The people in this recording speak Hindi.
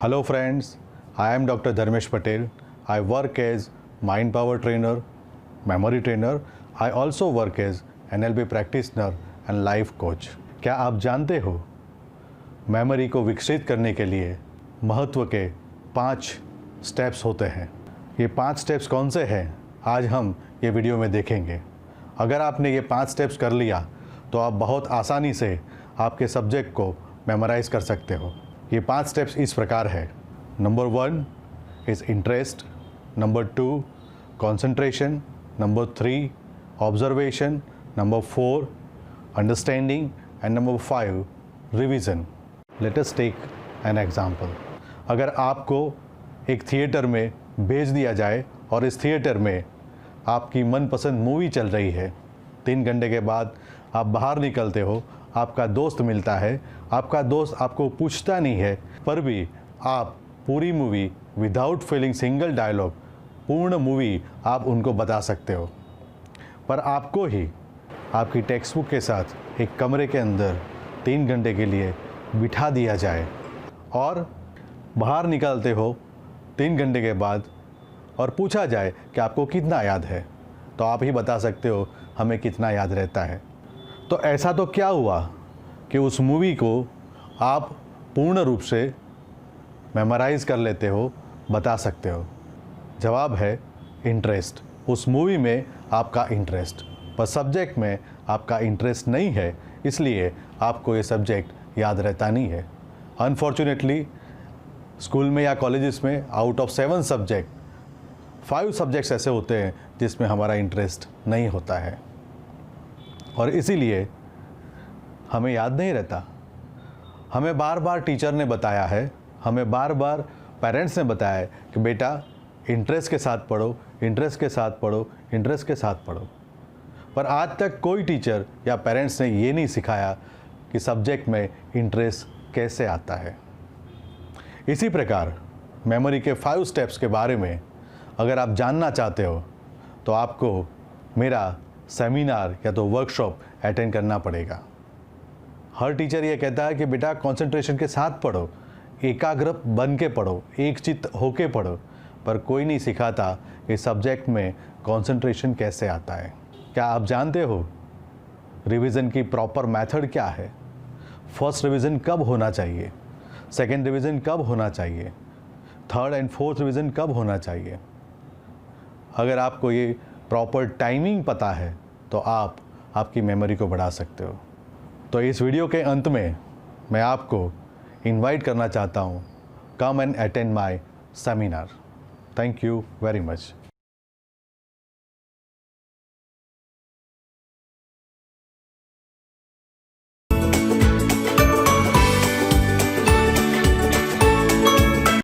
Hello friends, I am Dr. Dharmesh Patel. I work as mind power trainer, memory trainer. I also work as NLP practitioner and life coach. क्या आप जानते हो मेमोरी को विकसित करने के लिए महत्व के 5 स्टेप्स होते हैं। ये 5 स्टेप्स कौन से हैं आज हम ये वीडियो में देखेंगे। अगर आपने ये 5 स्टेप्स कर लिया तो आप बहुत आसानी से आपके सब्जेक्ट को मेमोराइज़ कर सकते हो। ये 5 स्टेप्स इस प्रकार है। Number 1 is interest, number 2 concentration, number 3 observation, number 4 understanding and number 5 revision. Let us take an example. अगर आपको एक थिएटर में भेज दिया जाए और इस थिएटर में आपकी मनपसंद मूवी चल रही है, 3 घंटे के बाद आप बाहर निकलते हो, आपका दोस्त मिलता है, आपका दोस्त आपको पूछता नहीं है, पर भी आप पूरी movie without feeling single dialogue पूर्ण मूवी आप उनको बता सकते हो। पर आपको ही आपकी टेक्स्ट बुक के साथ एक कमरे के अंदर 3 घंटे के लिए बिठा दिया जाए और बाहर निकलते हो 3 घंटे के बाद और पूछा जाए कि आपको कितना याद है, तो आप ही बता सकते हो हमें कितना याद रहता है। तो ऐसा तो क्या हुआ कि उस मूवी को आप पूर्ण रूप से मेमोराइज़ कर लेते हो, बता सकते हो। जवाब है इंटरेस्ट। उस मूवी में आपका इंटरेस्ट, पर सब्जेक्ट में आपका इंटरेस्ट नहीं है, इसलिए आपको ये सब्जेक्ट याद रहता नहीं है। अनफॉर्चुनेटली स्कूल में या कॉलेजेस में आउट ऑफ 7 सब्जेक्ट 5 सब्जेक्ट्स ऐसे होते हैं जिसमें हमारा इंटरेस्ट नहीं होता है और इसीलिए हमें याद नहीं रहता। हमें बार बार टीचर ने बताया है, हमें बार बार पेरेंट्स ने बताया है कि बेटा इंटरेस्ट के साथ पढ़ो, इंटरेस्ट के साथ पढ़ो, इंटरेस्ट के साथ पढ़ो। पर आज तक कोई टीचर या पेरेंट्स ने ये नहीं सिखाया कि सब्जेक्ट में इंटरेस्ट कैसे आता है। इसी प्रकार मेमोरी के 5 स्टेप्स के बारे में अगर आप जानना चाहते हो तो आपको मेरा सेमिनार या तो वर्कशॉप अटेंड करना पड़ेगा। हर टीचर ये कहता है कि बेटा कंसंट्रेशन के साथ पढ़ो, एकाग्र बन के पढ़ो, एक चित्त होके पढ़ो, पर कोई नहीं सिखाता कि सब्जेक्ट में कंसंट्रेशन कैसे आता है। क्या आप जानते हो रिवीजन की प्रॉपर मेथड क्या है? फर्स्ट रिवीजन कब होना चाहिए, सेकेंड रिवीजन कब होना चाहिए, थर्ड एंड फोर्थ रिवीजन कब होना चाहिए? अगर आपको ये प्रॉपर टाइमिंग पता है तो आप आपकी मेमोरी को बढ़ा सकते हो। तो इस वीडियो के अंत में मैं आपको इनवाइट करना चाहता हूँ, come and attend my seminar. Thank you very much.